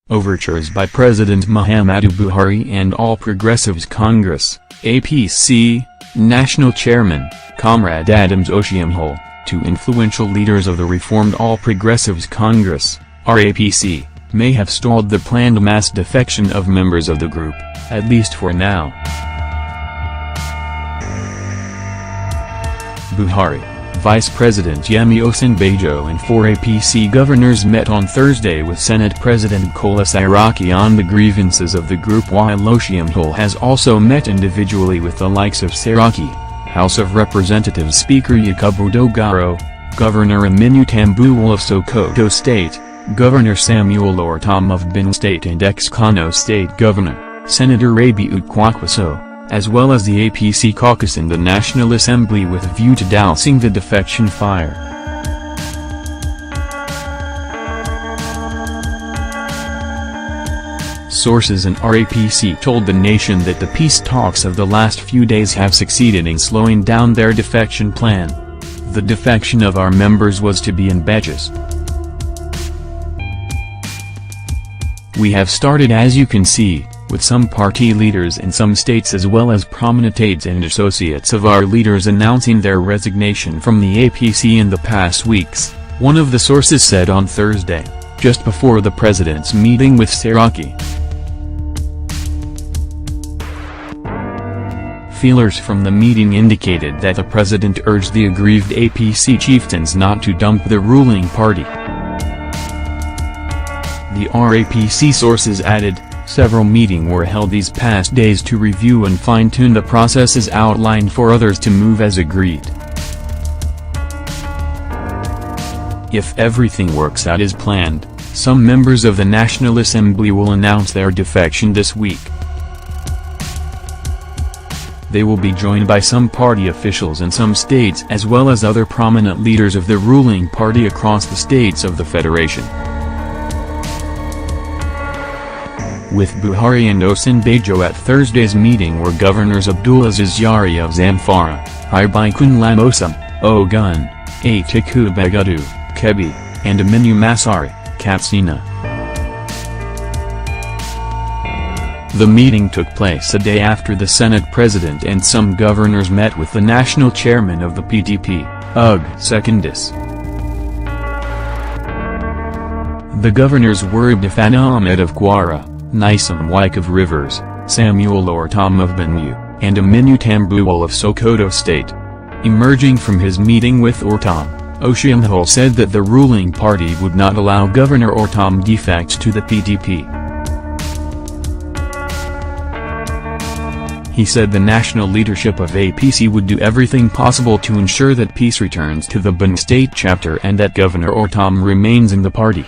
Overtures by President Muhammadu Buhari and All Progressives Congress, APC, National Chairman, Comrade Adams Oshiomhole, to influential leaders of the reformed All Progressives Congress, R-APC, may have stalled the planned mass defection of members of the group, at least for now. Buhari, Vice President Yemi Osinbajo and 4 APC governors met on Thursday with Senate President Kola Saraki on the grievances of the group, while Oshiomhole has also met individually with the likes of Saraki, House of Representatives Speaker Yakubu Dogaro, Governor Aminu Tambuwal of Sokoto State, Governor Samuel Ortom of Benue State and ex-Kano State Governor, Senator Rabiu Kwankwaso, as well as the APC caucus in the National Assembly with a view to dousing the defection fire. Sources in R-APC told the nation that the peace talks of the last few days have succeeded in slowing down their defection plan. The defection of our members was to be in batches. We have started, as you can see, with some party leaders in some states as well as prominent aides and associates of our leaders announcing their resignation from the APC in the past weeks, one of the sources said on Thursday, just before the president's meeting with Saraki. Feelers from the meeting indicated that the president urged the aggrieved APC chieftains not to dump the ruling party. The R-APC sources added, several meetings were held these past days to review and fine-tune the processes outlined for others to move as agreed. If everything works out as planned, some members of the National Assembly will announce their defection this week. They will be joined by some party officials in some states as well as other prominent leaders of the ruling party across the states of the Federation. With Buhari and Osinbajo at Thursday's meeting were Governors Abdulaziz Yari of Zamfara, Ibikun Lamosam, Ogun, Atiku Bagudu, Kebbi, and Aminu Masari, Katsina. The meeting took place a day after the Senate President and some governors met with the national chairman of the PDP, UG Secondus. The governors were Abdifana Ahmed of Kwara, Nyesom Wike of Rivers, Samuel Ortom of Benue, and Aminu Tambuwal of Sokoto State. Emerging from his meeting with Ortom, Oshiomhole said that the ruling party would not allow Governor Ortom defect to the PDP. He said the national leadership of APC would do everything possible to ensure that peace returns to the Benue State chapter and that Governor Ortom remains in the party.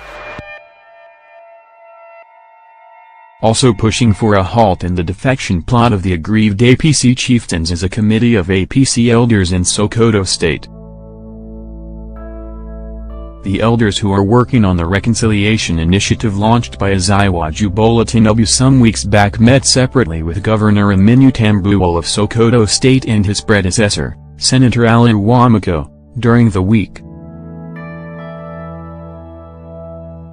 Also pushing for a halt in the defection plot of the aggrieved APC chieftains is a committee of APC elders in Sokoto State. The elders who are working on the reconciliation initiative launched by Aziwaju Bola Tinubu some weeks back met separately with Governor Aminu Tambuwal of Sokoto State and his predecessor, Senator Ali Wamako, during the week.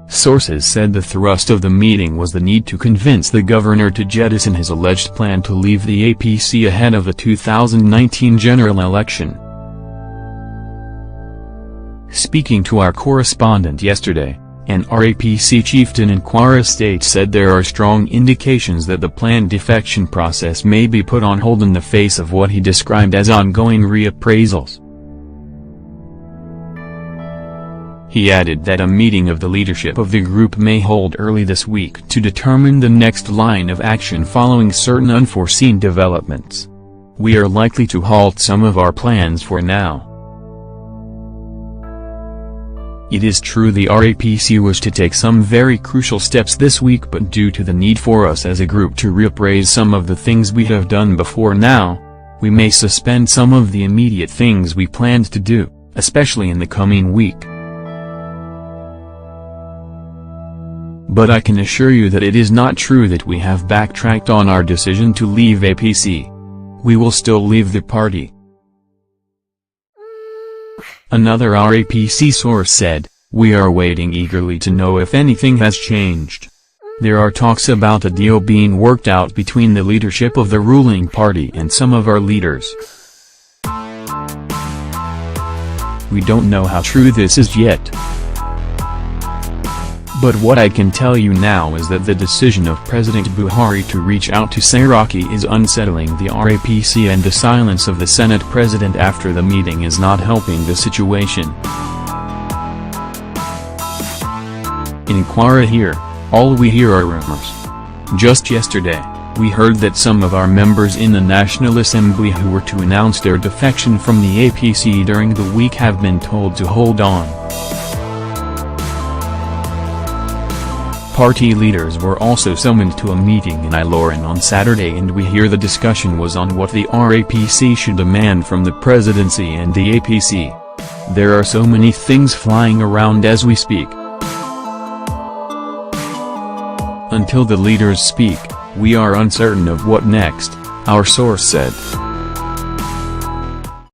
Sources said the thrust of the meeting was the need to convince the governor to jettison his alleged plan to leave the APC ahead of the 2019 general election. Speaking to our correspondent yesterday, an R-APC chieftain in Kwara State said there are strong indications that the planned defection process may be put on hold in the face of what he described as ongoing reappraisals. He added that a meeting of the leadership of the group may hold early this week to determine the next line of action following certain unforeseen developments. We are likely to halt some of our plans for now. It is true the R-APC was to take some very crucial steps this week, but due to the need for us as a group to reappraise some of the things we have done before now, we may suspend some of the immediate things we planned to do, especially in the coming week. But I can assure you that it is not true that we have backtracked on our decision to leave APC. We will still leave the party. Another R-APC source said, "We are waiting eagerly to know if anything has changed." There are talks about a deal being worked out between the leadership of the ruling party and some of our leaders. We don't know how true this is yet. But what I can tell you now is that the decision of President Buhari to reach out to Saraki is unsettling the R-APC, and the silence of the Senate President after the meeting is not helping the situation. In Kwara here, all we hear are rumors. Just yesterday, we heard that some of our members in the National Assembly who were to announce their defection from the APC during the week have been told to hold on. Party leaders were also summoned to a meeting in Ilorin on Saturday, and we hear the discussion was on what the R-APC should demand from the presidency and the APC. There are so many things flying around as we speak. Until the leaders speak, we are uncertain of what next, our source said.